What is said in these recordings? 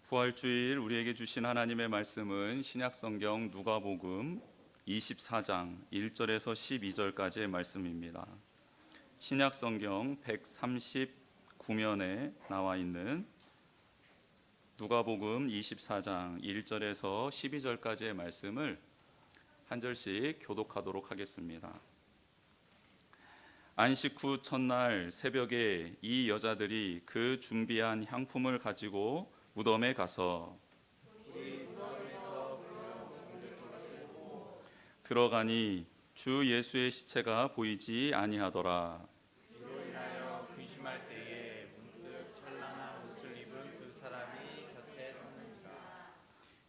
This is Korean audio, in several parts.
부활주일 우리에게 주신 하나님의 말씀은 신약성경 누가복음 24장 1절에서 12절까지의 말씀입니다. 신약성경 139면에 나와 있는 누가복음 24장 1절에서 12절까지의 말씀을 한 절씩 교독하도록 하겠습니다. 안식 후 첫날 새벽에 이 여자들이 그 준비한 향품을 가지고 무덤에 가서 들어가니 주 예수의 시체가 보이지 아니하더라. 이로 인하여 근심할 때에 문득 찬란한 옷을 입은 두 사람이 곁에 섰는지라.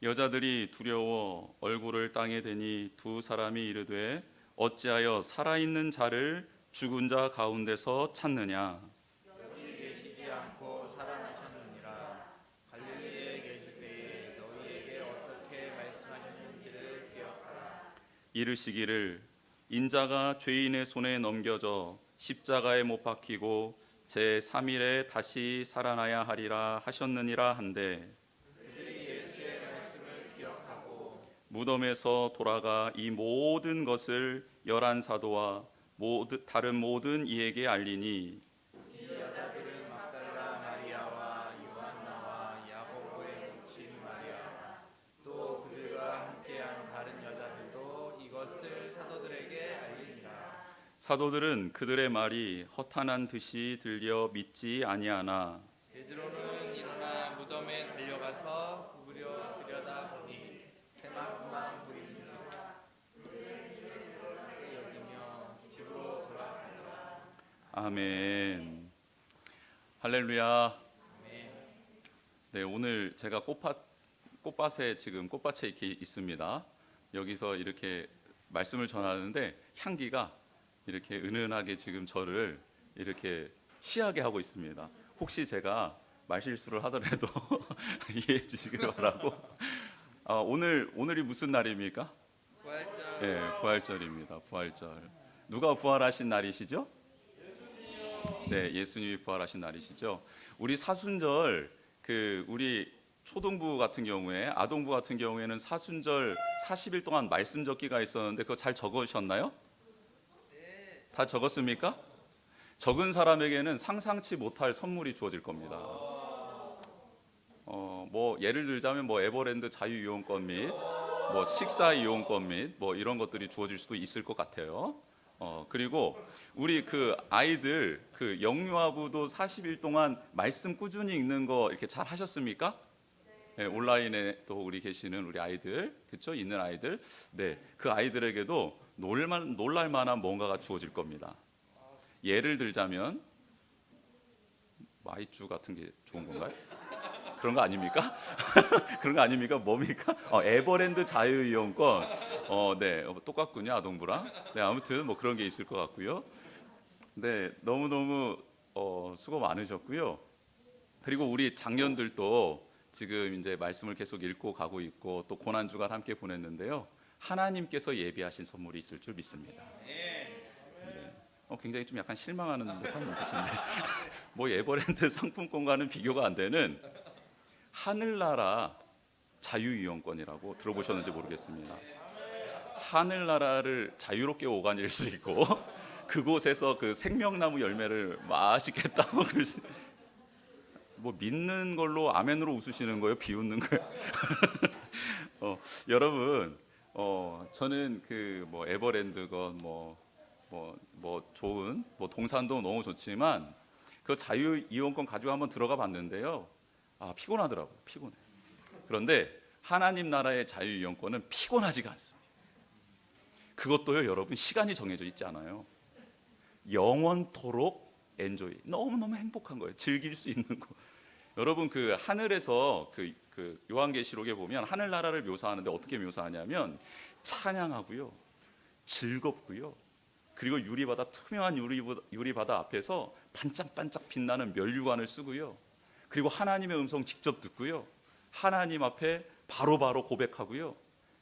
여자들이 두려워 얼굴을 땅에 대니 두 사람이 이르되 어찌하여 살아있는 자를 죽은 자 가운데서 찾느냐. 여기 계시지 않고 살아나셨느니라. 갈릴리에 계실 때에 너희에게 어떻게 말씀하셨는지를 기억하라. 이르시기를 인자가 죄인의 손에 넘겨져 십자가에 못 박히고 제3일에 다시 살아나야 하리라 하셨느니라 한데 그들이 예수의 말씀을 기억하고 무덤에서 돌아가 이 모든 것을 11사도와 다른 모든 이에게 알리니 이 여자들은 막달라 마리아와 요한나와 야고보의 묻힌 마리아 또 그들과 함께한 다른 여자들도 이것을 사도들에게 알리니라. 사도들은 그들의 말이 허탄한 듯이 들려 믿지 아니하나 베드로는 일어나 무덤에 달려가서 구부려 들여다보니 세마포만 보이는지라. 그들은 이를 드러나게 여기며 집으로 돌아가니라. 아멘. 할렐루야. 아멘. 네, 오늘 제가 꽃밭에 지금 꽃밭에 이렇게 있습니다. 여기서 이렇게 말씀을 전하는데 향기가 이렇게 은은하게 지금 저를 이렇게 취하게 하고 있습니다. 혹시 제가 말실수를 하더라도 이해해 주시길 바라고. 오늘이 무슨 날입니까? 부활절. 네, 부활절입니다. 부활절. 누가 부활하신 날이시죠? 네, 예수님이 부활하신 날이시죠. 우리 사순절 우리 초등부 같은 경우에 아동부 같은 경우에는 사순절 40일 동안 말씀 적기가 있었는데 그거 잘 적으셨나요? 다 적었습니까? 적은 사람에게는 상상치 못할 선물이 주어질 겁니다. 뭐 예를 들자면 뭐 에버랜드 자유이용권 및 뭐 식사 이용권 및 뭐 이런 것들이 주어질 수도 있을 것 같아요. 그리고 우리 그 아이들 그 영유아부도 40일 동안 말씀 꾸준히 읽는 거 이렇게 잘 하셨습니까? 네, 온라인에 또 우리 계시는 우리 아이들, 그렇죠? 있는 아이들, 네, 그 아이들에게도 놀랄 만한 뭔가가 주어질 겁니다. 예를 들자면 마이쮸 같은 게 좋은 건가요? 그런 거 아닙니까? 그런 거 아닙니까? 뭡니까? 에버랜드 자유이용권. 네, 똑같군요, 아동부랑. 네, 아무튼 뭐 그런 게 있을 것 같고요. 네, 너무 수고 많으셨고요. 그리고 우리 장년들도 지금 이제 말씀을 계속 읽고 가고 있고 또 고난 주간 함께 보냈는데요. 하나님께서 예비하신 선물이 있을 줄 믿습니다. 네. 굉장히 좀 약간 실망하는 듯한 눈빛인데 뭐 에버랜드 상품권과는 비교가 안 되는 하늘나라 자유이용권이라고 들어보셨는지 모르겠습니다. 하늘나라를 자유롭게 오가닐 수 있고 그곳에서 그 생명나무 열매를 맛있게 따먹을 수. 뭐 믿는 걸로 아멘으로 웃으시는 거예요? 비웃는 거예요? 여러분, 저는 그 뭐 에버랜드건 뭐 좋은 뭐 동산도 너무 좋지만 그 자유 이용권 가지고 한번 들어가 봤는데요. 피곤하더라고요. 피곤해. 그런데 하나님 나라의 자유 이용권은 피곤하지가 않습니다. 그것도요, 여러분 시간이 정해져 있지 않아요. 영원토록 엔조이. 너무너무 행복한 거예요. 즐길 수 있는 거. 여러분 그 하늘에서 그 요한계시록에 보면 하늘나라를 묘사하는데 어떻게 묘사하냐면 찬양하고요, 즐겁고요, 그리고 투명한 유리바다 앞에서 반짝반짝 빛나는 면류관을 쓰고요, 그리고 하나님의 음성 직접 듣고요, 하나님 앞에 바로바로 고백하고요.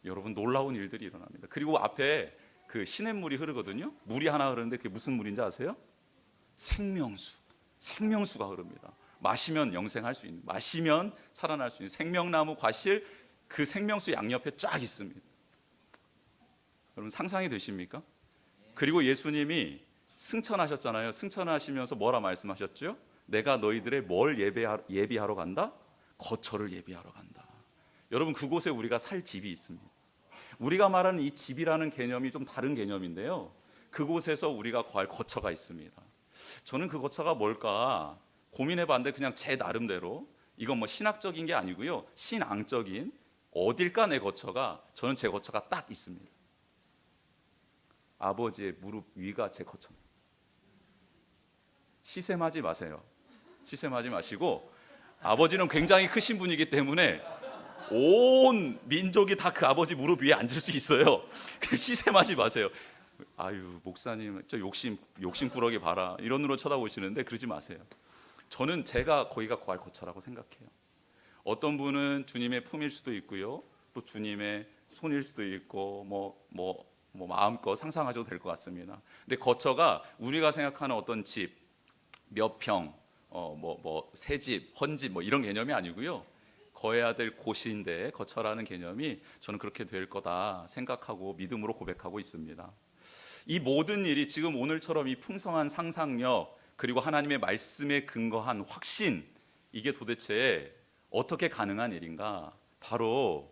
여러분 놀라운 일들이 일어납니다. 그리고 앞에 그 시냇물이 흐르거든요. 물이 하나 흐르는데 그게 무슨 물인지 아세요? 생명수가 흐릅니다. 마시면 영생할 수 있는, 마시면 살아날 수 있는 생명나무 과실, 그 생명수 양옆에 쫙 있습니다. 여러분 상상이 되십니까? 그리고 예수님이 승천하셨잖아요. 승천하시면서 뭐라 말씀하셨죠? 내가 너희들의 뭘 예비하러 간다? 거처를 예비하러 간다. 여러분 그곳에 우리가 살 집이 있습니다. 우리가 말하는 이 집이라는 개념이 좀 다른 개념인데요, 그곳에서 우리가 거할 거처가 있습니다. 저는 그 거처가 뭘까 고민해봤는데 그냥 제 나름대로, 이건 뭐 신학적인 게 아니고요, 신앙적인, 어딜까 내 거처가, 저는 제 거처가 딱 있습니다. 아버지의 무릎 위가 제 거처입니다. 시샘하지 마세요. 시샘하지 마시고, 아버지는 굉장히 크신 분이기 때문에 온 민족이 다 그 아버지 무릎 위에 앉을 수 있어요. 시샘하지 마세요. 아유 목사님 저 욕심꾸러기 봐라 이런 눈으로 쳐다보시는데 그러지 마세요. 저는 제가 거기가 거할 거처라고 생각해요. 어떤 분은 주님의 품일 수도 있고요, 또 주님의 손일 수도 있고 뭐 마음껏 상상하셔도 될 것 같습니다. 근데 거처가 우리가 생각하는 어떤 집, 몇 평, 새 집, 헌집 뭐 이런 개념이 아니고요, 거해야 될 곳인데 거처라는 개념이 저는 그렇게 될 거다 생각하고 믿음으로 고백하고 있습니다. 이 모든 일이 지금 오늘처럼 이 풍성한 상상력, 그리고 하나님의 말씀에 근거한 확신, 이게 도대체 어떻게 가능한 일인가? 바로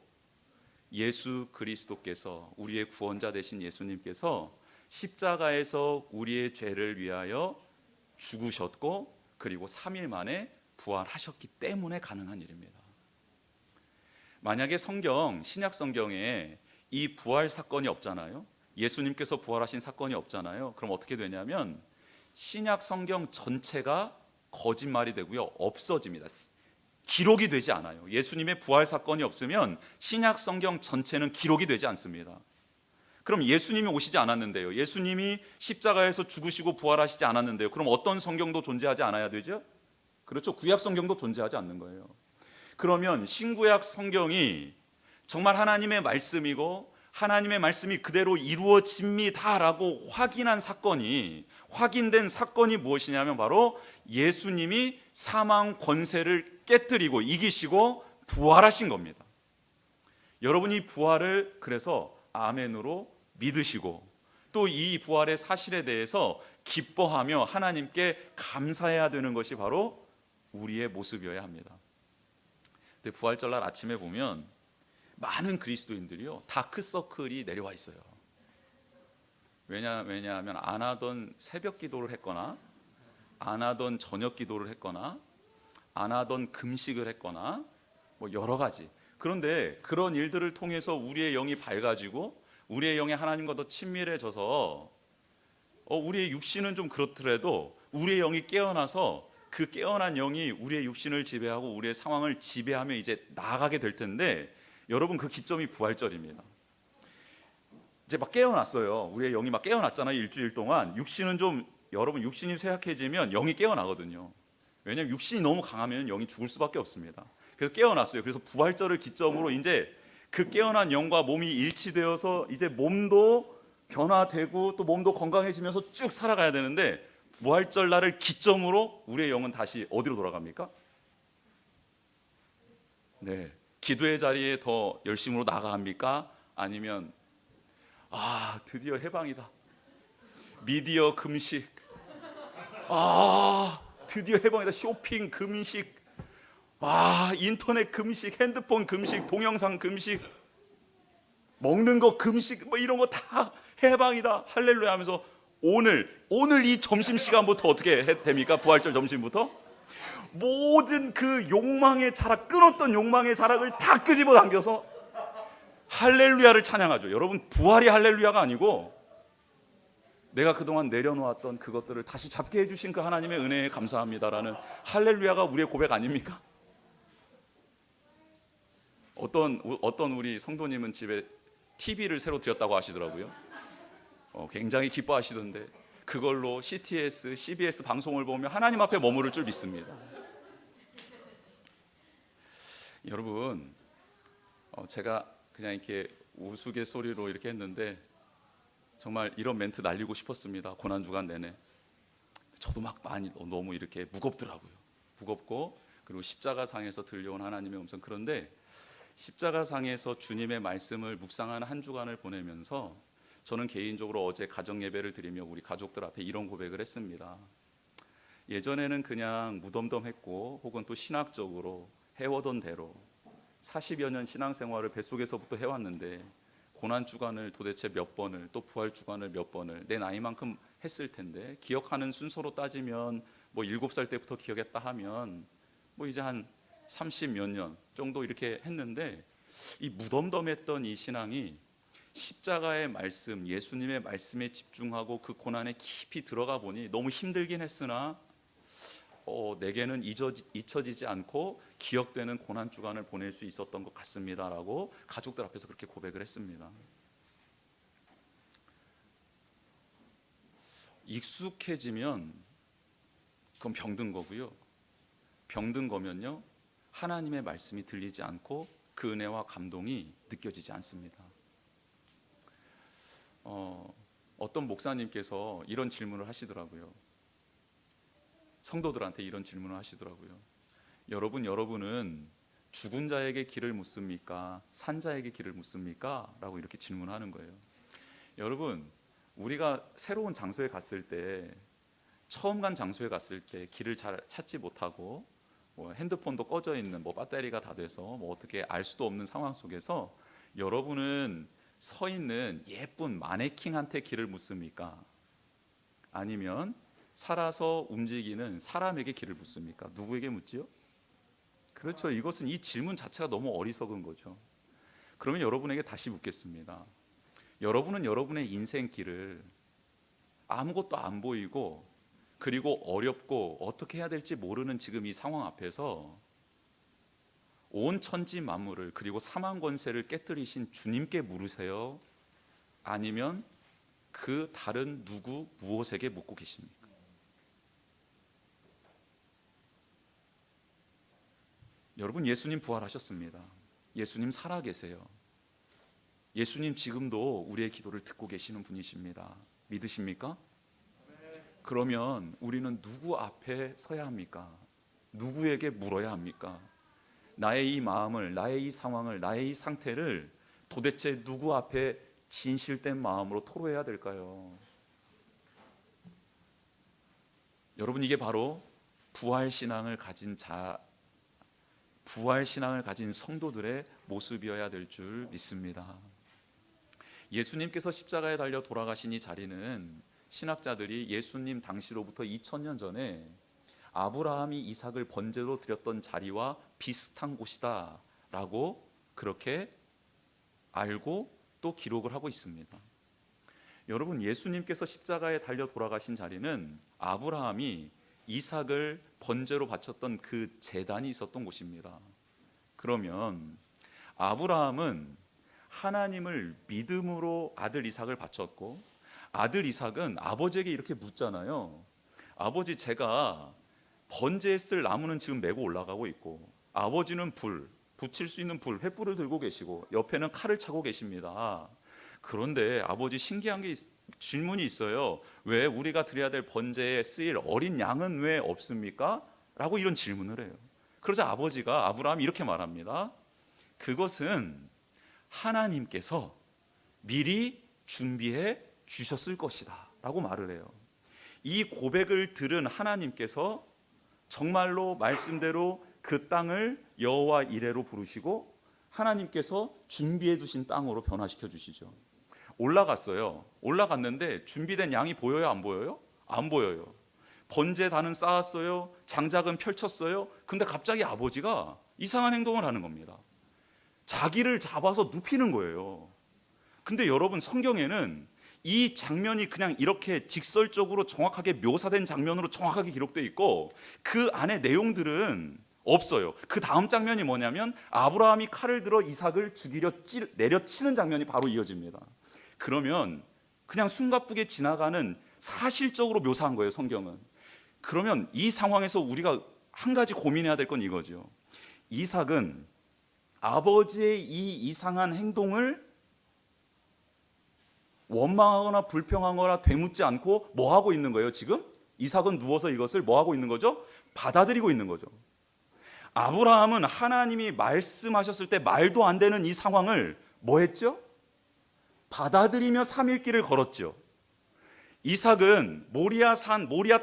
예수 그리스도께서, 우리의 구원자 되신 예수님께서 십자가에서 우리의 죄를 위하여 죽으셨고 그리고 3일 만에 부활하셨기 때문에 가능한 일입니다. 만약에 신약 성경에 이 부활 사건이 없잖아요, 예수님께서 부활하신 사건이 없잖아요. 그럼 어떻게 되냐면 신약 성경 전체가 거짓말이 되고요, 없어집니다. 기록이 되지 않아요. 예수님의 부활 사건이 없으면 신약 성경 전체는 기록이 되지 않습니다. 그럼 예수님이 오시지 않았는데요, 예수님이 십자가에서 죽으시고 부활하시지 않았는데요, 그럼 어떤 성경도 존재하지 않아야 되죠? 그렇죠, 구약 성경도 존재하지 않는 거예요. 그러면 신구약 성경이 정말 하나님의 말씀이고 하나님의 말씀이 그대로 이루어집니다라고 확인된 사건이 무엇이냐면 바로 예수님이 사망 권세를 깨뜨리고 이기시고 부활하신 겁니다. 여러분이 부활을 그래서 아멘으로 믿으시고 또 이 부활의 사실에 대해서 기뻐하며 하나님께 감사해야 되는 것이 바로 우리의 모습이어야 합니다. 근데 부활절날 아침에 보면 많은 그리스도인들이요, 다크서클이 내려와 있어요. 왜냐하면 안 하던 새벽 기도를 했거나 안 하던 저녁 기도를 했거나 안 하던 금식을 했거나 뭐 여러 가지. 그런데 그런 일들을 통해서 우리의 영이 밝아지고 우리의 영이 하나님과 더 친밀해져서 우리의 육신은 좀 그렇더라도 우리의 영이 깨어나서 그 깨어난 영이 우리의 육신을 지배하고 우리의 상황을 지배하며 이제 나아가게 될 텐데, 여러분 그 기점이 부활절입니다. 이제 막 깨어났어요. 우리의 영이 막 깨어났잖아요. 일주일 동안. 육신은 좀, 여러분 육신이 쇠약해지면 영이 깨어나거든요. 왜냐하면 육신이 너무 강하면 영이 죽을 수밖에 없습니다. 그래서 깨어났어요. 그래서 부활절을 기점으로 이제 그 깨어난 영과 몸이 일치되어서 이제 몸도 변화되고 또 몸도 건강해지면서 쭉 살아가야 되는데, 부활절 날을 기점으로 우리의 영은 다시 어디로 돌아갑니까? 네, 기도의 자리에 더 열심으로 나아갑니까? 아니면 드디어 해방이다, 미디어 금식, 드디어 해방이다, 쇼핑 금식, 인터넷 금식, 핸드폰 금식, 동영상 금식, 먹는 거 금식, 뭐 이런 거 다 해방이다, 할렐루야 하면서 오늘 이 점심시간부터 어떻게 됩니까? 부활절 점심부터 모든 그 욕망의 자락, 끊었던 욕망의 자락을 다 끄집어 당겨서 할렐루야를 찬양하죠. 여러분 부활이 할렐루야가 아니고 내가 그동안 내려놓았던 그것들을 다시 잡게 해주신 그 하나님의 은혜에 감사합니다라는 할렐루야가 우리의 고백 아닙니까? 어떤 우리 성도님은 집에 TV를 새로 들였다고 하시더라고요. 굉장히 기뻐하시던데 그걸로 CTS, CBS 방송을 보며 하나님 앞에 머무를 줄 믿습니다. 여러분, 제가 그냥 이렇게 우스갯소리로 이렇게 했는데 정말 이런 멘트 날리고 싶었습니다. 고난주간 내내. 저도 막 많이 너무 이렇게 무겁더라고요. 무겁고 그리고 십자가상에서 들려온 하나님의 음성. 그런데 십자가상에서 주님의 말씀을 묵상하는 한 주간을 보내면서 저는 개인적으로 어제 가정 예배를 드리며 우리 가족들 앞에 이런 고백을 했습니다. 예전에는 그냥 무덤덤했고 혹은 또 신학적으로 해오던 대로 40여 년 신앙생활을 뱃속에서부터 해왔는데 고난주간을 도대체 몇 번을, 또 부활주간을 몇 번을 내 나이만큼 했을 텐데, 기억하는 순서로 따지면 뭐 7살 때부터 기억했다 하면 뭐 이제 한 30 몇 년 정도 이렇게 했는데, 이 무덤덤했던 이 신앙이 십자가의 말씀, 예수님의 말씀에 집중하고 그 고난에 깊이 들어가 보니 너무 힘들긴 했으나 내게는 잊혀지지 않고 기억되는 고난주간을 보낼 수 있었던 것 같습니다라고 가족들 앞에서 그렇게 고백을 했습니다. 익숙해지면 그건 병든 거고요. 병든 거면요, 하나님의 말씀이 들리지 않고 그 은혜와 감동이 느껴지지 않습니다. 어떤 목사님께서 이런 질문을 하시더라고요. 성도들한테 이런 질문을 하시더라고요. 여러분은 죽은 자에게 길을 묻습니까? 산 자에게 길을 묻습니까? 라고 이렇게 질문하는 거예요. 여러분, 우리가 새로운 장소에 갔을 때, 처음 간 장소에 갔을 때 길을 잘 찾지 못하고 뭐 핸드폰도 꺼져 있는, 뭐 배터리가 다 돼서 뭐 어떻게 알 수도 없는 상황 속에서 여러분은 서 있는 예쁜 마네킹한테 길을 묻습니까? 아니면 살아서 움직이는 사람에게 길을 묻습니까? 누구에게 묻지요? 그렇죠. 이것은, 이 질문 자체가 너무 어리석은 거죠. 그러면 여러분에게 다시 묻겠습니다. 여러분은 여러분의 인생길을 아무것도 안 보이고 그리고 어렵고 어떻게 해야 될지 모르는 지금 이 상황 앞에서 온 천지 만물을 그리고 사망 권세를 깨뜨리신 주님께 물으세요? 아니면 그 다른 누구 무엇에게 묻고 계십니까? 여러분, 예수님 부활하셨습니다. 예수님 살아계세요. 예수님 지금도 우리의 기도를 듣고 계시는 분이십니다. 믿으십니까? 그러면 우리는 누구 앞에 서야 합니까? 누구에게 물어야 합니까? 나의 이 마음을, 나의 이 상황을, 나의 이 상태를 도대체 누구 앞에 진실된 마음으로 토로해야 될까요? 여러분, 이게 바로 부활신앙을 가진 성도들의 모습이어야 될 줄 믿습니다. 예수님께서 십자가에 달려 돌아가신 이 자리는 신학자들이 예수님 당시로부터 2000년 전에 아브라함이 이삭을 번제로 드렸던 자리와 비슷한 곳이다 라고 그렇게 알고 또 기록을 하고 있습니다. 여러분, 예수님께서 십자가에 달려 돌아가신 자리는 아브라함이 이삭을 번제로 바쳤던 그 제단이 있었던 곳입니다. 그러면 아브라함은 하나님을 믿음으로 아들 이삭을 바쳤고, 아들 이삭은 아버지에게 이렇게 묻잖아요. 아버지, 제가 번제했을 나무는 지금 메고 올라가고 있고, 아버지는 붙일 수 있는 횃불을 들고 계시고 옆에는 칼을 차고 계십니다. 그런데 아버지, 신기한 질문이 있어요. 왜 우리가 드려야 될 번제에 쓰일 어린 양은 왜 없습니까? 라고 이런 질문을 해요. 그러자 아브라함이 이렇게 말합니다. 그것은 하나님께서 미리 준비해 주셨을 것이다 라고 말을 해요. 이 고백을 들은 하나님께서 정말로 말씀대로 그 땅을 여호와 이레로 부르시고 하나님께서 준비해 두신 땅으로 변화시켜 주시죠. 올라갔어요. 올라갔는데 준비된 양이 보여요? 안 보여요? 안 보여요. 번제단은 쌓았어요. 장작은 펼쳤어요. 근데 갑자기 아버지가 이상한 행동을 하는 겁니다. 자기를 잡아서 눕히는 거예요. 근데 여러분, 성경에는 이 장면이 그냥 이렇게 직설적으로 정확하게 묘사된 장면으로 정확하게 기록되어 있고 그 안에 내용들은 없어요. 그 다음 장면이 뭐냐면 아브라함이 칼을 들어 이삭을 죽이려 내려치는 장면이 바로 이어집니다. 그러면 그냥 숨가쁘게 지나가는 사실적으로 묘사한 거예요, 성경은. 그러면 이 상황에서 우리가 한 가지 고민해야 될 건 이거죠. 이삭은 아버지의 이 이상한 행동을 원망하거나 불평하거나 되묻지 않고 뭐 하고 있는 거예요? 지금 이삭은 누워서 이것을 뭐 하고 있는 거죠? 받아들이고 있는 거죠. 아브라함은 하나님이 말씀하셨을 때 말도 안 되는 이 상황을 뭐 했죠? 받아들이며 3일 길을 걸었죠. 이삭은 모리아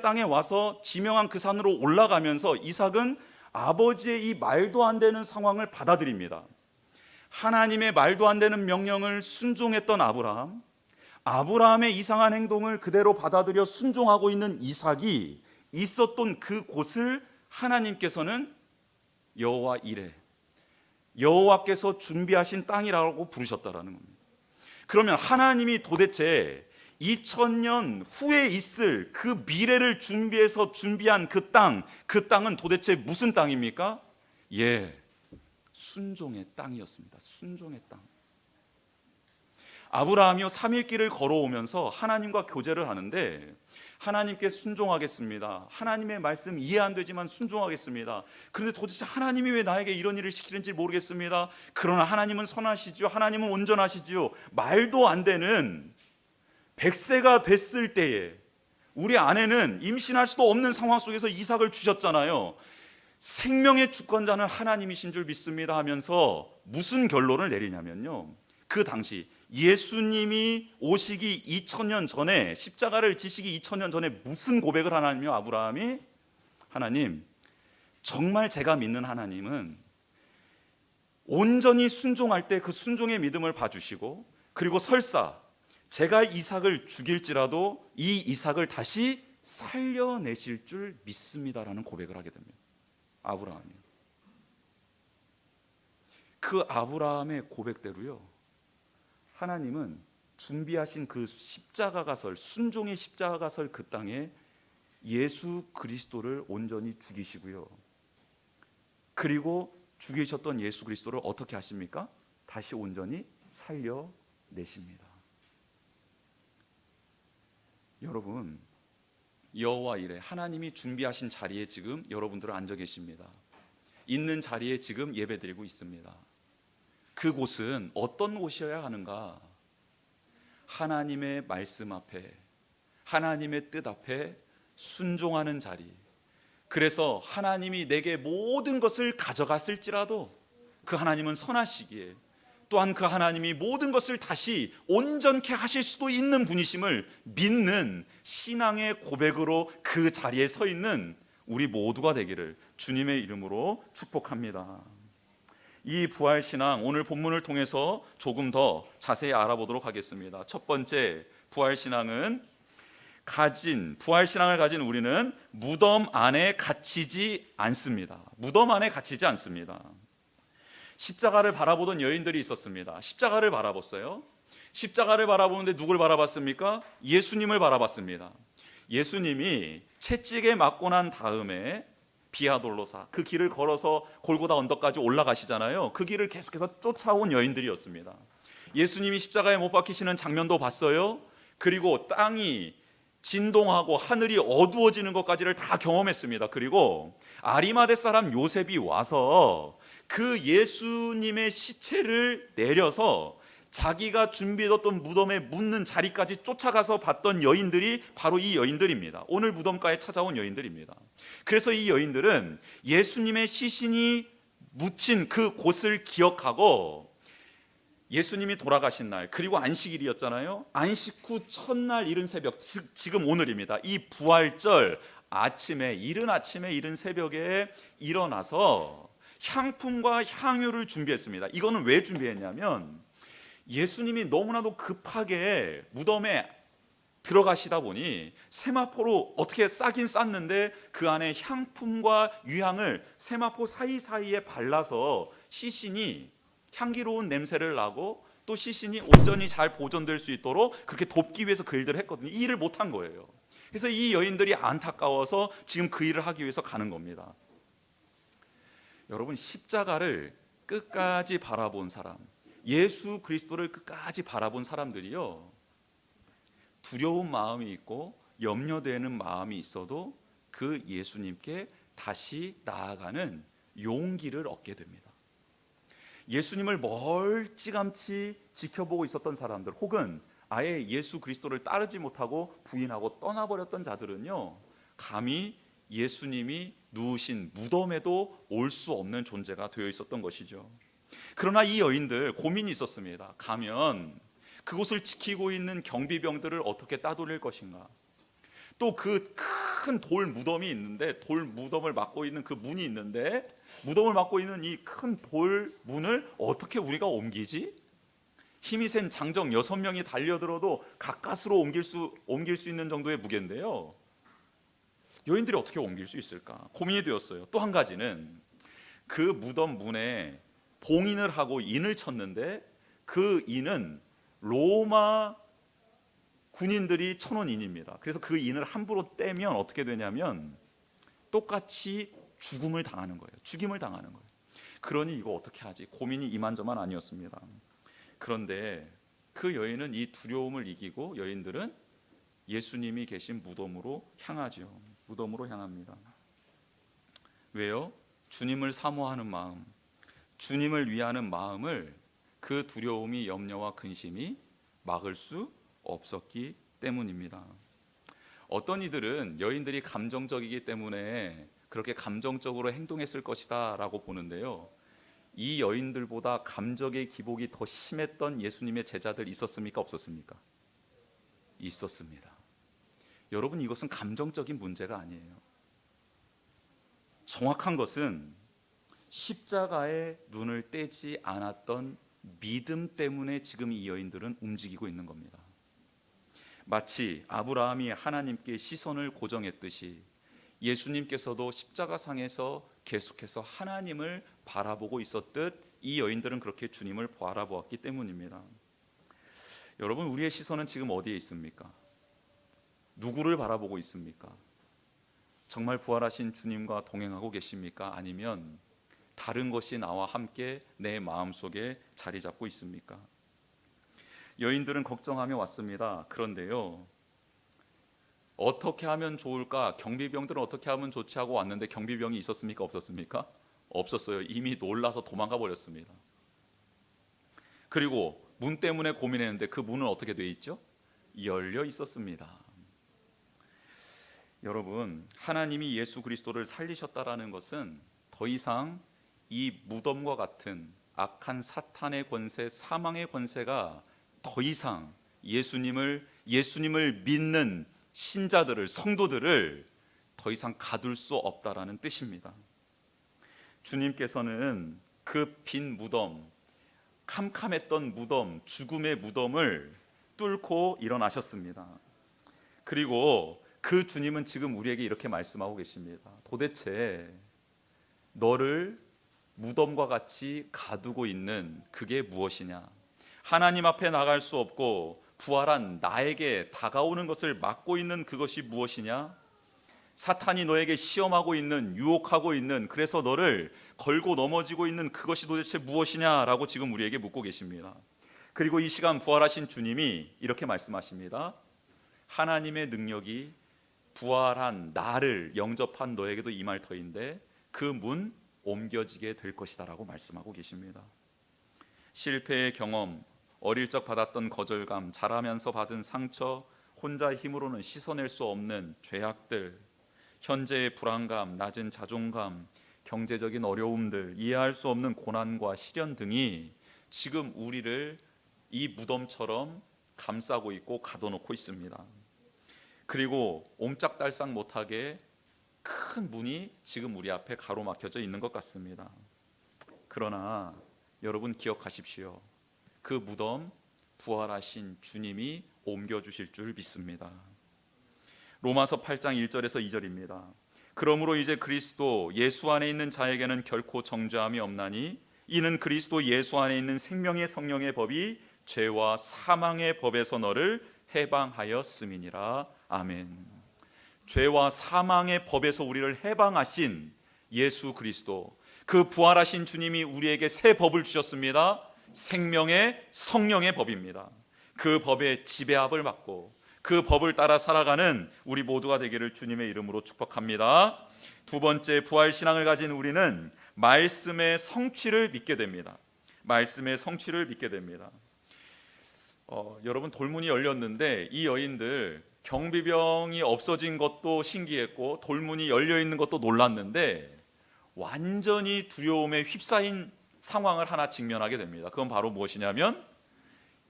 땅에 와서 지명한 그 산으로 올라가면서 이삭은 아버지의 이 말도 안 되는 상황을 받아들입니다. 하나님의 말도 안 되는 명령을 순종했던 아브라함의 이상한 행동을 그대로 받아들여 순종하고 있는 이삭이 있었던 그 곳을 하나님께서는 여호와 이레, 여호와께서 준비하신 땅이라고 부르셨다라는 겁니다. 그러면 하나님이 도대체 2000년 후에 있을 그 미래를 준비해서 준비한 그 땅은 도대체 무슨 땅입니까? 순종의 땅이었습니다. 순종의 땅. 아브라함이요 3일 길을 걸어오면서 하나님과 교제를 하는데 하나님께 순종하겠습니다. 하나님의 말씀 이해 안 되지만 순종하겠습니다. 그런데 도대체 하나님이 왜 나에게 이런 일을 시키는지 모르겠습니다. 그러나 하나님은 선하시죠. 하나님은 온전하시죠. 말도 안 되는 100세가 됐을 때에 우리 아내는 임신할 수도 없는 상황 속에서 이삭을 주셨잖아요. 생명의 주권자는 하나님이신 줄 믿습니다 하면서 무슨 결론을 내리냐면요, 그 당시 예수님이 오시기 2000년 전에, 십자가를 지시기 2000년 전에 무슨 고백을 하냐면요, 아브라함이 하나님, 정말 제가 믿는 하나님은 온전히 순종할 때 그 순종의 믿음을 봐주시고, 그리고 설사 제가 이삭을 죽일지라도 이 이삭을 다시 살려내실 줄 믿습니다라는 고백을 하게 됩니다. 아브라함이. 그 아브라함의 고백대로요, 하나님은 준비하신 그 십자가가 설, 순종의 십자가가 설 그 땅에 예수 그리스도를 온전히 죽이시고요, 그리고 죽이셨던 예수 그리스도를 어떻게 하십니까? 다시 온전히 살려내십니다. 여러분, 여호와 이레, 하나님이 준비하신 자리에 지금 여러분들은 앉아 계십니다. 있는 자리에 지금 예배드리고 있습니다. 그곳은 어떤 곳이어야 하는가? 하나님의 말씀 앞에, 하나님의 뜻 앞에 순종하는 자리. 그래서 하나님이 내게 모든 것을 가져갔을지라도 그 하나님은 선하시기에, 또한 그 하나님이 모든 것을 다시 온전케 하실 수도 있는 분이심을 믿는 신앙의 고백으로 그 자리에 서 있는 우리 모두가 되기를 주님의 이름으로 축복합니다. 이 부활신앙, 오늘 본문을 통해서 조금 더 자세히 알아보도록 하겠습니다. 첫 번째, 부활신앙을 가진 우리는 무덤 안에 갇히지 않습니다. 무덤 안에 갇히지 않습니다. 십자가를 바라보던 여인들이 있었습니다. 십자가를 바라봤어요. 십자가를 바라보는데 누굴 바라봤습니까? 예수님을 바라봤습니다. 예수님이 채찍에 맞고 난 다음에 비아돌로사, 그 길을 걸어서 골고다 언덕까지 올라가시잖아요. 그 길을 계속해서 쫓아온 여인들이었습니다. 예수님이 십자가에 못 박히시는 장면도 봤어요. 그리고 땅이 진동하고 하늘이 어두워지는 것까지를 다 경험했습니다. 그리고 아리마대 사람 요셉이 와서 그 예수님의 시체를 내려서 자기가 준비해뒀던 무덤에 묻는 자리까지 쫓아가서 봤던 여인들이 바로 이 여인들입니다. 오늘 무덤가에 찾아온 여인들입니다. 그래서 이 여인들은 예수님의 시신이 묻힌 그 곳을 기억하고, 예수님이 돌아가신 날, 그리고 안식일이었잖아요. 안식 후 첫날 이른 새벽, 지금 오늘입니다. 이 부활절 아침에, 이른 아침에, 이른 새벽에 일어나서 향품과 향유를 준비했습니다. 이거는 왜 준비했냐면, 예수님이 너무나도 급하게 무덤에 들어가시다 보니 세마포로 어떻게 싸긴 쌌는데 그 안에 향품과 유향을 세마포 사이사이에 발라서 시신이 향기로운 냄새를 나고 또 시신이 온전히 잘 보존될 수 있도록 그렇게 돕기 위해서 그 일들을 했거든요. 이 일을 못한 거예요. 그래서 이 여인들이 안타까워서 지금 그 일을 하기 위해서 가는 겁니다. 여러분, 십자가를 끝까지 바라본 사람, 예수 그리스도를 끝까지 바라본 사람들이요, 두려운 마음이 있고 염려되는 마음이 있어도 그 예수님께 다시 나아가는 용기를 얻게 됩니다. 예수님을 멀찌감치 지켜보고 있었던 사람들, 혹은 아예 예수 그리스도를 따르지 못하고 부인하고 떠나버렸던 자들은요, 감히 예수님이 누우신 무덤에도 올 수 없는 존재가 되어 있었던 것이죠. 그러나 이 여인들 고민이 있었습니다. 가면 그곳을 지키고 있는 경비병들을 어떻게 따돌릴 것인가, 또 그 큰 돌 무덤이 있는데, 돌 무덤을 막고 있는 그 문이 있는데, 무덤을 막고 있는 이 큰 돌 문을 어떻게 우리가 옮기지? 힘이 센 장정 6명이 달려들어도 가까스로 옮길 수 있는 정도의 무게인데요, 여인들이 어떻게 옮길 수 있을까 고민이 되었어요. 또 한 가지는 그 무덤 문에 봉인을 하고 인을 쳤는데, 그 인은 로마 군인들이 쳐놓은 인입니다. 그래서 그 인을 함부로 떼면 어떻게 되냐면 똑같이 죽임을 당하는 거예요. 그러니 이거 어떻게 하지? 고민이 이만저만 아니었습니다. 그런데 그 여인은 이 두려움을 이기고, 여인들은 예수님이 계신 무덤으로 향합니다. 왜요? 주님을 사모하는 마음, 주님을 위하는 마음을 그 두려움이, 염려와 근심이 막을 수 없었기 때문입니다. 어떤 이들은 여인들이 감정적이기 때문에 그렇게 감정적으로 행동했을 것이다 라고 보는데요, 이 여인들보다 감정의 기복이 더 심했던 예수님의 제자들 있었습니까? 없었습니까? 있었습니다. 여러분, 이것은 감정적인 문제가 아니에요. 정확한 것은 십자가에 눈을 떼지 않았던 믿음 때문에 지금 이 여인들은 움직이고 있는 겁니다. 마치 아브라함이 하나님께 시선을 고정했듯이 예수님께서도 십자가상에서 계속해서 하나님을 바라보고 있었듯 이 여인들은 그렇게 주님을 바라보았기 때문입니다. 여러분, 우리의 시선은 지금 어디에 있습니까? 누구를 바라보고 있습니까? 정말 부활하신 주님과 동행하고 계십니까? 아니면 다른 것이 나와 함께 내 마음속에 자리 잡고 있습니까? 여인들은 걱정하며 왔습니다. 그런데요, 어떻게 하면 좋을까? 경비병들은 어떻게 하면 좋지 하고 왔는데 경비병이 있었습니까? 없었습니까? 없었어요. 이미 놀라서 도망가 버렸습니다. 그리고 문 때문에 고민했는데 그 문은 어떻게 돼 있죠? 열려 있었습니다. 여러분, 하나님이 예수 그리스도를 살리셨다라는 것은 더 이상 이 무덤과 같은 악한 사탄의 권세, 사망의 권세가 더 이상 예수님을 믿는 신자들을, 성도들을 더 이상 가둘 수 없다라는 뜻입니다. 주님께서는 그 빈 무덤, 캄캄했던 무덤, 죽음의 무덤을 뚫고 일어나셨습니다. 그리고 그 주님은 지금 우리에게 이렇게 말씀하고 계십니다. 도대체 너를 무덤과 같이 가두고 있는 그게 무엇이냐? 하나님 앞에 나갈 수 없고 부활한 나에게 다가오는 것을 막고 있는 그것이 무엇이냐? 사탄이 너에게 시험하고 있는, 유혹하고 있는, 그래서 너를 걸고 넘어지고 있는 그것이 도대체 무엇이냐라고 지금 우리에게 묻고 계십니다. 그리고 이 시간 부활하신 주님이 이렇게 말씀하십니다. 하나님의 능력이 부활한 나를 영접한 너에게도 임할 터인데 그 문 옮겨지게 될 것이다 라고 말씀하고 계십니다. 실패의 경험, 어릴 적 받았던 거절감, 자라면서 받은 상처, 혼자 힘으로는 씻어낼 수 없는 죄악들, 현재의 불안감, 낮은 자존감, 경제적인 어려움들, 이해할 수 없는 고난과 시련 등이 지금 우리를 이 무덤처럼 감싸고 있고 가둬놓고 있습니다. 그리고 옴짝달싹 못하게 큰 문이 지금 우리 앞에 가로막혀져 있는 것 같습니다. 그러나 여러분 기억하십시오. 그 무덤 부활하신 주님이 옮겨주실 줄 믿습니다. 로마서 8장 1절에서 2절입니다. 그러므로 이제 그리스도 예수 안에 있는 자에게는 결코 정죄함이 없나니 이는 그리스도 예수 안에 있는 생명의 성령의 법이 죄와 사망의 법에서 너를 해방하였음이니라. 아멘. 죄와 사망의 법에서 우리를 해방하신 예수 그리스도, 그 부활하신 주님이 우리에게 새 법을 주셨습니다. 생명의 성령의 법입니다. 그 법의 지배압을 받고 그 법을 따라 살아가는 우리 모두가 되기를 주님의 이름으로 축복합니다. 두 번째, 부활신앙을 가진 우리는 말씀의 성취를 믿게 됩니다. 말씀의 성취를 믿게 됩니다. 여러분, 돌문이 열렸는데 이 여인들 경비병이 없어진 것도 신기했고 돌문이 열려 있는 것도 놀랐는데 완전히 두려움에 휩싸인 상황을 하나 직면하게 됩니다. 그건 바로 무엇이냐면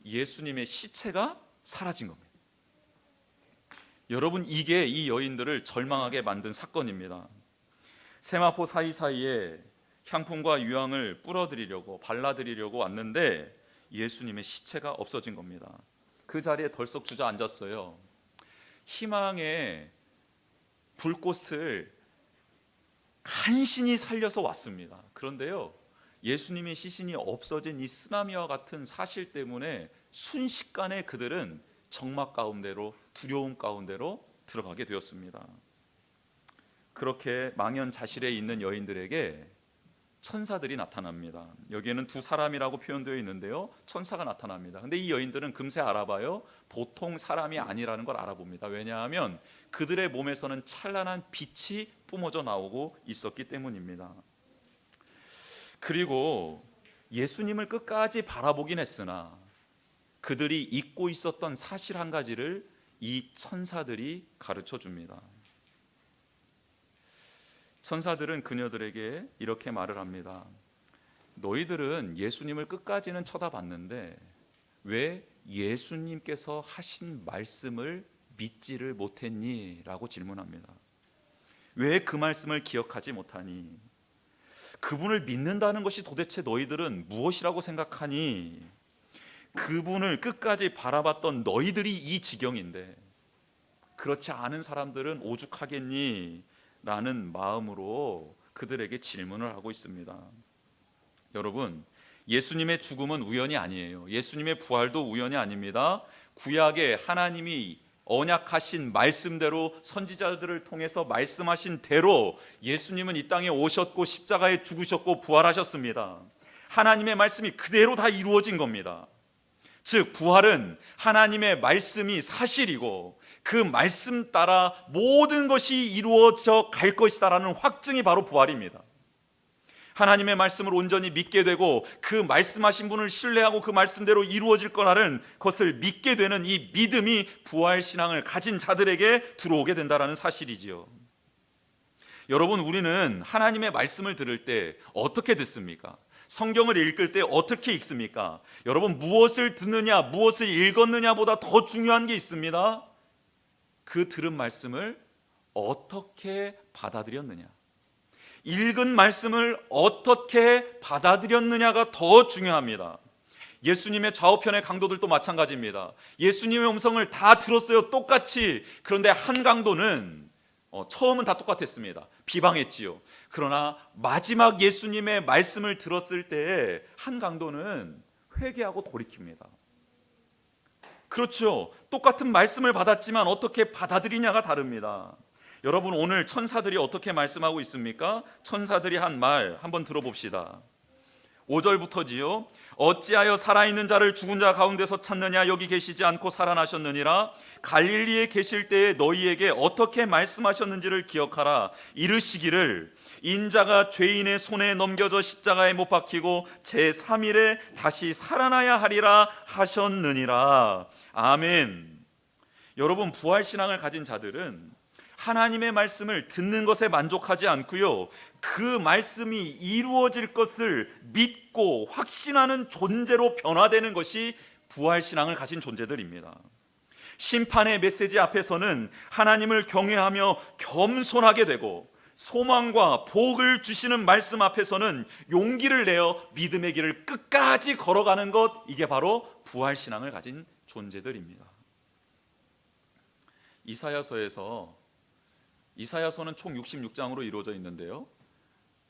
예수님의 시체가 사라진 겁니다. 여러분, 이게 이 여인들을 절망하게 만든 사건입니다. 세마포 사이사이에 향품과 유황을 뿌려드리려고 발라드리려고 왔는데 예수님의 시체가 없어진 겁니다. 그 자리에 덜썩 주저앉았어요. 희망의 불꽃을 간신히 살려서 왔습니다. 그런데요, 예수님의 시신이 없어진 이 쓰나미와 같은 사실 때문에 순식간에 그들은 적막 가운데로, 두려움 가운데로 들어가게 되었습니다. 그렇게 망연자실에 있는 여인들에게 천사들이 나타납니다. 여기에는 두 사람이라고 표현되어 있는데요, 천사가 나타납니다. 근데 이 여인들은 금세 알아봐요. 보통 사람이 아니라는 걸 알아봅니다. 왜냐하면 그들의 몸에서는 찬란한 빛이 뿜어져 나오고 있었기 때문입니다. 그리고 예수님을 끝까지 바라보긴 했으나 그들이 잊고 있었던 사실 한 가지를 이 천사들이 가르쳐 줍니다. 천사들은 그녀들에게 이렇게 말을 합니다. 너희들은 예수님을 끝까지는 쳐다봤는데 왜 예수님께서 하신 말씀을 믿지를 못했니? 라고 질문합니다. 왜 그 말씀을 기억하지 못하니? 그분을 믿는다는 것이 도대체 너희들은 무엇이라고 생각하니? 그분을 끝까지 바라봤던 너희들이 이 지경인데 그렇지 않은 사람들은 오죽하겠니? 라는 마음으로 그들에게 질문을 하고 있습니다. 여러분, 예수님의 죽음은 우연이 아니에요. 예수님의 부활도 우연이 아닙니다. 구약에 하나님이 언약하신 말씀대로 선지자들을 통해서 말씀하신 대로 예수님은 이 땅에 오셨고 십자가에 죽으셨고 부활하셨습니다. 하나님의 말씀이 그대로 다 이루어진 겁니다. 즉 부활은 하나님의 말씀이 사실이고 그 말씀 따라 모든 것이 이루어져 갈 것이다라는 확증이 바로 부활입니다. 하나님의 말씀을 온전히 믿게 되고 그 말씀하신 분을 신뢰하고 그 말씀대로 이루어질 거라는 것을 믿게 되는 이 믿음이 부활신앙을 가진 자들에게 들어오게 된다는 사실이지요. 여러분, 우리는 하나님의 말씀을 들을 때 어떻게 듣습니까? 성경을 읽을 때 어떻게 읽습니까? 여러분, 무엇을 듣느냐, 무엇을 읽었느냐보다 더 중요한 게 있습니다. 그 들은 말씀을 어떻게 받아들였느냐, 읽은 말씀을 어떻게 받아들였느냐가 더 중요합니다. 예수님의 좌우편의 강도들도 마찬가지입니다. 예수님의 음성을 다 들었어요, 똑같이. 그런데 한 강도는 처음은 다 똑같았습니다. 비방했지요. 그러나 마지막 예수님의 말씀을 들었을 때 한 강도는 회개하고 돌이킵니다. 그렇죠. 똑같은 말씀을 받았지만 어떻게 받아들이냐가 다릅니다. 여러분, 오늘 천사들이 어떻게 말씀하고 있습니까? 천사들이 한 말 한번 들어봅시다. 5절부터지요. 어찌하여 살아있는 자를 죽은 자 가운데서 찾느냐? 여기 계시지 않고 살아나셨느니라. 갈릴리에 계실 때에 너희에게 어떻게 말씀하셨는지를 기억하라. 이르시기를 인자가 죄인의 손에 넘겨져 십자가에 못 박히고 제3일에 다시 살아나야 하리라 하셨느니라. 아멘. 여러분, 부활신앙을 가진 자들은 하나님의 말씀을 듣는 것에 만족하지 않고요, 그 말씀이 이루어질 것을 믿고 확신하는 존재로 변화되는 것이 부활신앙을 가진 존재들입니다. 심판의 메시지 앞에서는 하나님을 경외하며 겸손하게 되고, 소망과 복을 주시는 말씀 앞에서는 용기를 내어 믿음의 길을 끝까지 걸어가는 것, 이게 바로 부활신앙을 가진 존재들입니다. 이사야서는 총 66장으로 이루어져 있는데요,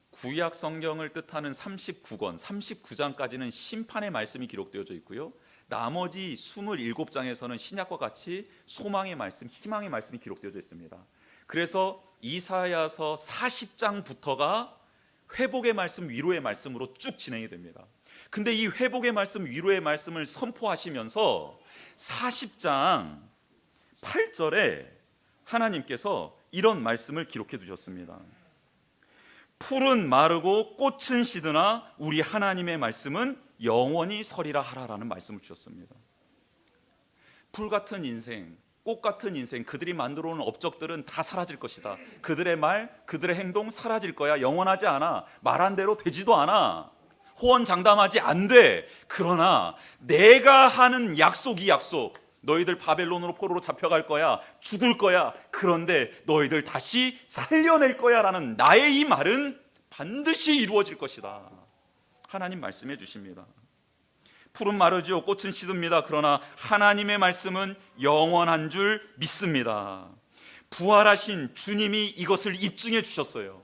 구약 성경을 뜻하는 39장까지는 심판의 말씀이 기록되어져 있고요, 나머지 27장에서는 신약과 같이 소망의 말씀, 희망의 말씀이 기록되어져 있습니다. 그래서 이사야서 40장부터가 회복의 말씀, 위로의 말씀으로 쭉 진행이 됩니다. 근데 이 회복의 말씀, 위로의 말씀을 선포하시면서 40장 8절에 하나님께서 이런 말씀을 기록해 두셨습니다. 풀은 마르고 꽃은 시드나 우리 하나님의 말씀은 영원히 서리라 하라라는 말씀을 주셨습니다. 풀 같은 인생, 꽃 같은 인생, 그들이 만들어 온 업적들은 다 사라질 것이다. 그들의 말, 그들의 행동 사라질 거야. 영원하지 않아. 말한 대로 되지도 않아. 호언장담하지 안 돼. 그러나 내가 하는 약속, 이 약속, 너희들 바벨론으로 포로로 잡혀갈 거야. 죽을 거야. 그런데 너희들 다시 살려낼 거야 라는 나의 이 말은 반드시 이루어질 것이다. 하나님 말씀해 주십니다. 푸른 마르지요, 꽃은 시듭니다. 그러나 하나님의 말씀은 영원한 줄 믿습니다. 부활하신 주님이 이것을 입증해 주셨어요.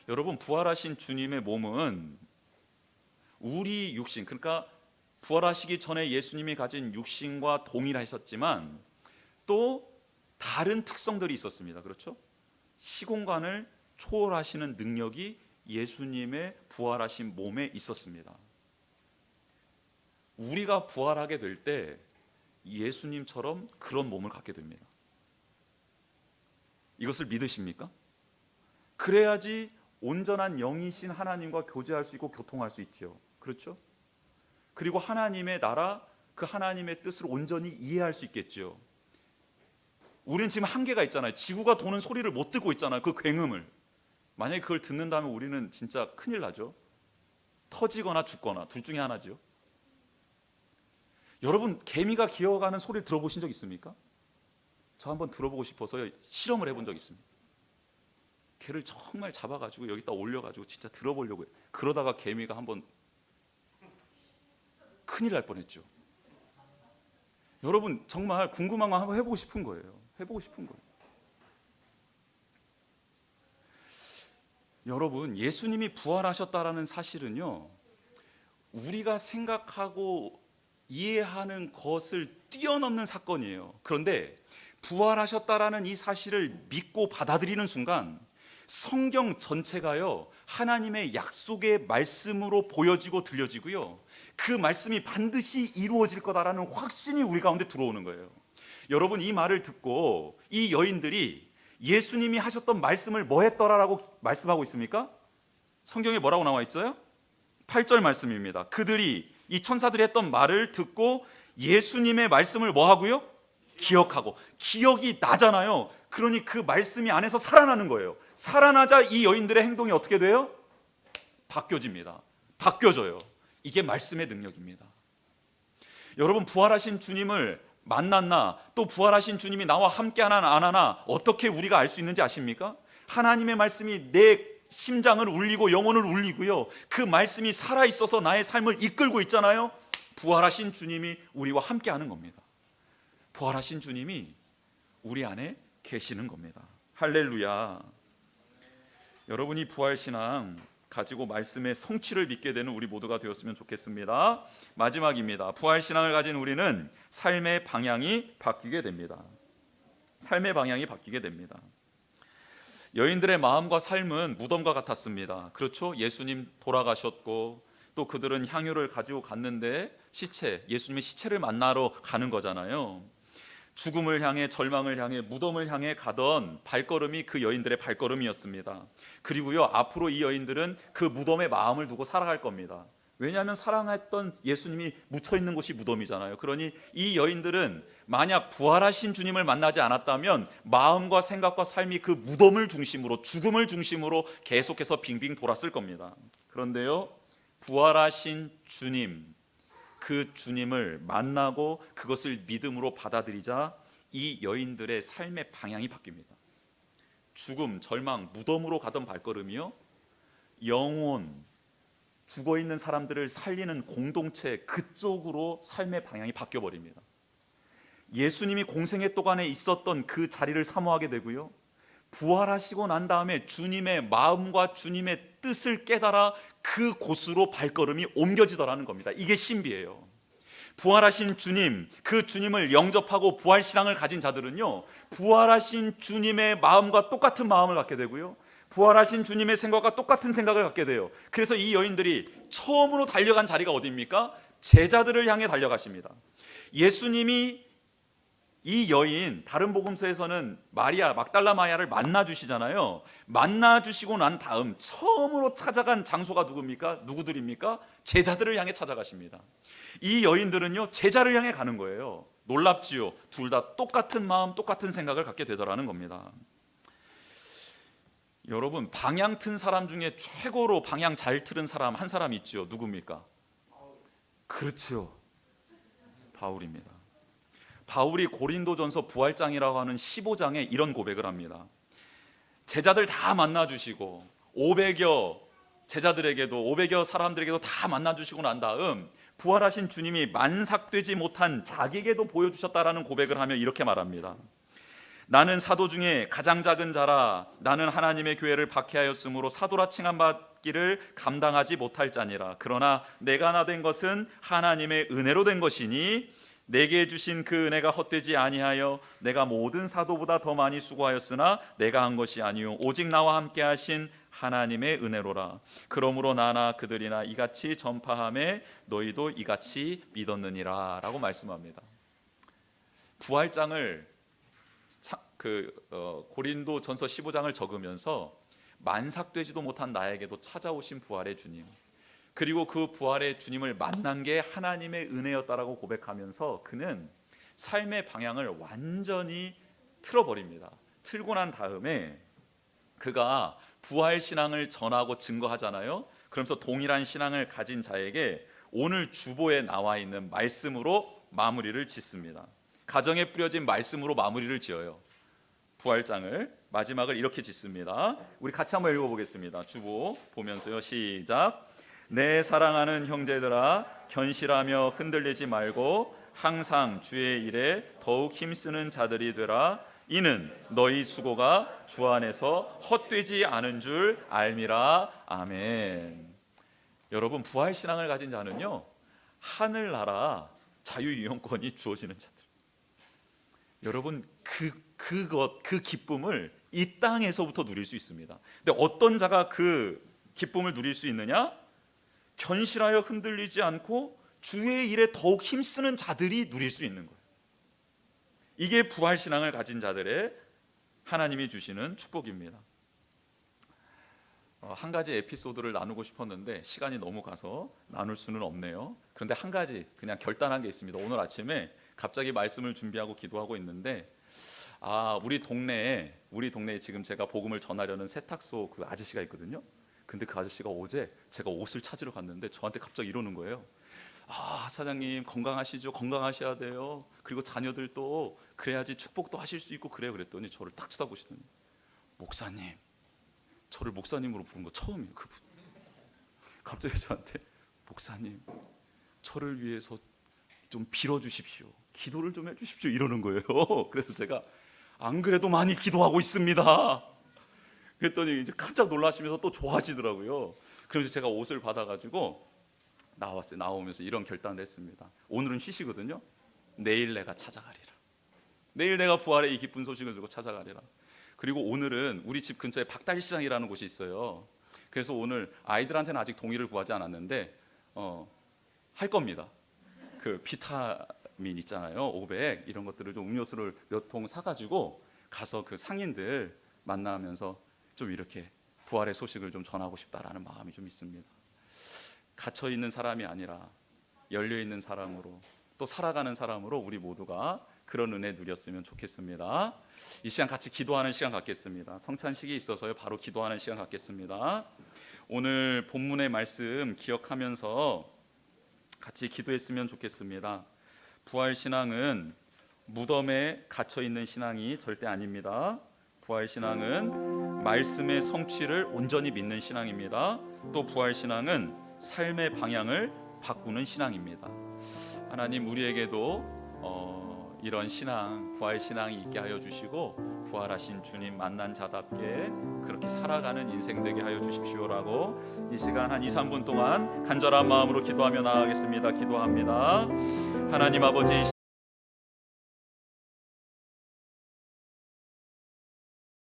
여러분, 부활하신 주님의 몸은 우리 육신, 그러니까 부활하시기 전에 예수님이 가진 육신과 동일하셨지만 또 다른 특성들이 있었습니다. 그렇죠? 시공간을 초월하시는 능력이 예수님의 부활하신 몸에 있었습니다. 우리가 부활하게 될 때 예수님처럼 그런 몸을 갖게 됩니다. 이것을 믿으십니까? 그래야지 온전한 영이신 하나님과 교제할 수 있고 교통할 수 있죠. 그렇죠? 그리고 하나님의 나라, 그 하나님의 뜻을 온전히 이해할 수 있겠죠. 우리는 지금 한계가 있잖아요. 지구가 도는 소리를 못 듣고 있잖아요. 그 굉음을. 만약에 그걸 듣는다면 우리는 진짜 큰일 나죠. 터지거나 죽거나 둘 중에 하나죠. 여러분, 개미가 기어가는 소리를 들어보신 적 있습니까? 저 한번 들어보고 싶어서 실험을 해본 적 있습니다. 개를 정말 잡아가지고 여기다 올려가지고 진짜 들어보려고 해요. 그러다가 개미가 한번 큰일 날 뻔했죠. 여러분, 정말 궁금한 거 한번 해보고 싶은 거예요. 해보고 싶은 거예요. 여러분, 예수님이 부활하셨다라는 사실은요, 우리가 생각하고 이해하는 것을 뛰어넘는 사건이에요. 그런데 부활하셨다라는 이 사실을 믿고 받아들이는 순간 성경 전체가요, 하나님의 약속의 말씀으로 보여지고 들려지고요, 그 말씀이 반드시 이루어질 거다라는 확신이 우리 가운데 들어오는 거예요. 여러분, 이 말을 듣고 이 여인들이 예수님이 하셨던 말씀을 뭐 했더라라고 말씀하고 있습니까? 성경에 뭐라고 나와 있어요? 8절 말씀입니다. 그들이, 이 천사들이 했던 말을 듣고 예수님의 말씀을 뭐 하고요? 기억하고. 기억이 나잖아요. 그러니 그 말씀이 안에서 살아나는 거예요. 살아나자 이 여인들의 행동이 어떻게 돼요? 바뀌어집니다. 바뀌어져요. 이게 말씀의 능력입니다. 여러분, 부활하신 주님을 만났나, 또 부활하신 주님이 나와 함께 하나 안 하나 어떻게 우리가 알 수 있는지 아십니까? 하나님의 말씀이 내 심장을 울리고 영혼을 울리고요, 그 말씀이 살아있어서 나의 삶을 이끌고 있잖아요. 부활하신 주님이 우리와 함께 하는 겁니다. 부활하신 주님이 우리 안에 계시는 겁니다. 할렐루야. 여러분이 부활신앙 가지고 말씀의 성취를 믿게 되는 우리 모두가 되었으면 좋겠습니다. 마지막입니다. 부활신앙을 가진 우리는 삶의 방향이 바뀌게 됩니다. 삶의 방향이 바뀌게 됩니다. 여인들의 마음과 삶은 무덤과 같았습니다. 그렇죠? 예수님 돌아가셨고 또 그들은 향유를 가지고 갔는데 예수님의 시체를 만나러 가는 거잖아요. 죽음을 향해, 절망을 향해, 무덤을 향해 가던 발걸음이 그 여인들의 발걸음이었습니다. 그리고요, 앞으로 이 여인들은 그 무덤에 마음을 두고 살아갈 겁니다. 왜냐하면 사랑했던 예수님이 묻혀있는 곳이 무덤이잖아요. 그러니 이 여인들은 만약 부활하신 주님을 만나지 않았다면 마음과 생각과 삶이 그 무덤을 중심으로, 죽음을 중심으로 계속해서 빙빙 돌았을 겁니다. 그런데요, 부활하신 주님, 그 주님을 만나고 그것을 믿음으로 받아들이자 이 여인들의 삶의 방향이 바뀝니다. 죽음, 절망, 무덤으로 가던 발걸음이요, 영혼, 죽어있는 사람들을 살리는 공동체, 그쪽으로 삶의 방향이 바뀌어버립니다. 예수님이 공생의 동안에 있었던 그 자리를 사모하게 되고요, 부활하시고 난 다음에 주님의 마음과 주님의 뜻을 깨달아 그 곳으로 발걸음이 옮겨지더라는 겁니다. 이게 신비예요. 부활하신 주님, 그 주님을 영접하고 부활신앙을 가진 자들은요, 부활하신 주님의 마음과 똑같은 마음을 갖게 되고요, 부활하신 주님의 생각과 똑같은 생각을 갖게 돼요. 그래서 이 여인들이 처음으로 달려간 자리가 어디입니까? 제자들을 향해 달려가십니다. 예수님이 이 여인, 다른 복음서에서는 마리아, 막달라 마리아를 만나주시잖아요. 만나주시고 난 다음 처음으로 찾아간 장소가 누굽니까? 누구들입니까? 제자들을 향해 찾아가십니다. 이 여인들은요, 제자를 향해 가는 거예요. 놀랍지요. 둘 다 똑같은 마음, 똑같은 생각을 갖게 되더라는 겁니다. 여러분, 방향 튼 사람 중에 최고로 방향 잘 틀은 사람 한 사람 있죠. 누굽니까? 그렇죠. 바울입니다. 바울이 고린도전서 부활장이라고 하는 15장에 이런 고백을 합니다. 제자들 다 만나주시고 500여 제자들에게도 500여 사람들에게도 다 만나주시고 난 다음 부활하신 주님이 만삭되지 못한 자기에게도 보여주셨다라는 고백을 하며 이렇게 말합니다. 나는 사도 중에 가장 작은 자라. 나는 하나님의 교회를 박해하였으므로 사도라 칭함 받기를 감당하지 못할 자니라. 그러나 내가 나 된 것은 하나님의 은혜로 된 것이니 내게 주신 그 은혜가 헛되지 아니하여 내가 모든 사도보다 더 많이 수고하였으나 내가 한 것이 아니요 오직 나와 함께 하신 하나님의 은혜로라. 그러므로 나나 그들이나 이같이 전파하매 너희도 이같이 믿었느니라 라고 말씀합니다. 부활장을 고린도 전서 15장을 적으면서 만삭되지도 못한 나에게도 찾아오신 부활의 주님, 그리고 그 부활의 주님을 만난 게 하나님의 은혜였다라고 고백하면서 그는 삶의 방향을 완전히 틀어버립니다. 틀고 난 다음에 그가 부활 신앙을 전하고 증거하잖아요. 그러면서 동일한 신앙을 가진 자에게 오늘 주보에 나와 있는 말씀으로 마무리를 짓습니다. 가정에 뿌려진 말씀으로 마무리를 지어요. 부활장을 마지막을 이렇게 짓습니다. 우리 같이 한번 읽어보겠습니다. 주보 보면서요. 시작. 내 사랑하는 형제들아, 견실하며 흔들리지 말고 항상 주의 일에 더욱 힘쓰는 자들이 되라. 이는 너희 수고가 주 안에서 헛되지 않은 줄 알미라. 아멘. 여러분, 부활신앙을 가진 자는요, 하늘나라 자유이용권이 주어지는 자들. 여러분, 그 기쁨을 이 땅에서부터 누릴 수 있습니다. 근데 어떤 자가 그 기쁨을 누릴 수 있느냐? 견실하여 흔들리지 않고 주의 일에 더욱 힘쓰는 자들이 누릴 수 있는 거예요. 이게 부활신앙을 가진 자들의 하나님이 주시는 축복입니다. 한 가지 에피소드를 나누고 싶었는데 시간이 너무 가서 나눌 수는 없네요. 그런데 한 가지 그냥 결단한 게 있습니다. 오늘 아침에 갑자기 말씀을 준비하고 기도하고 있는데 우리 동네에 지금 제가 복음을 전하려는 세탁소 그 아저씨가 있거든요. 근데 그 아저씨가 어제 제가 옷을 찾으러 갔는데 저한테 갑자기 이러는 거예요. 사장님 건강하시죠? 건강하셔야 돼요. 그리고 자녀들도 그래야지 축복도 하실 수 있고 그래요. 그랬더니 저를 딱 쳐다보시더니 목사님, 저를 목사님으로 부른 거 처음이에요. 그분 갑자기 저한테 목사님, 저를 위해서 좀 빌어주십시오. 기도를 좀 해주십시오. 이러는 거예요. 그래서 제가 안 그래도 많이 기도하고 있습니다. 그랬더니 이제 깜짝 놀라시면서 또 좋아하시더라고요. 그래서 제가 옷을 받아가지고 나왔어요. 나오면서 이런 결단을 했습니다. 오늘은 쉬시거든요. 내일 내가 찾아가리라. 내일 내가 부활의 이 기쁜 소식을 들고 찾아가리라. 그리고 오늘은 우리 집 근처에 박달시장이라는 곳이 있어요. 그래서 오늘 아이들한테는 아직 동의를 구하지 않았는데 할 겁니다. 그 비타민 있잖아요. 500 이런 것들을 좀 음료수를 몇 통 사가지고 가서 그 상인들 만나면서 좀 이렇게 부활의 소식을 좀 전하고 싶다라는 마음이 좀 있습니다. 갇혀 있는 사람이 아니라 열려 있는 사람으로 또 살아가는 사람으로 우리 모두가 그런 은혜 누렸으면 좋겠습니다. 이 시간 같이 기도하는 시간 갖겠습니다. 성찬식이 있어서요. 바로 기도하는 시간 갖겠습니다. 오늘 본문의 말씀 기억하면서 같이 기도했으면 좋겠습니다. 부활신앙은 무덤에 갇혀 있는 신앙이 절대 아닙니다. 부활신앙은 말씀의 성취를 온전히 믿는 신앙입니다. 또 부활신앙은 삶의 방향을 바꾸는 신앙입니다. 하나님 우리에게도 이런 신앙, 부활신앙이 있게 하여 주시고 부활하신 주님 만난 자답게 그렇게 살아가는 인생 되게 하여 주십시오라고 이 시간 한 2-3분 동안 간절한 마음으로 기도하며 나아가겠습니다. 기도합니다. 하나님 아버지,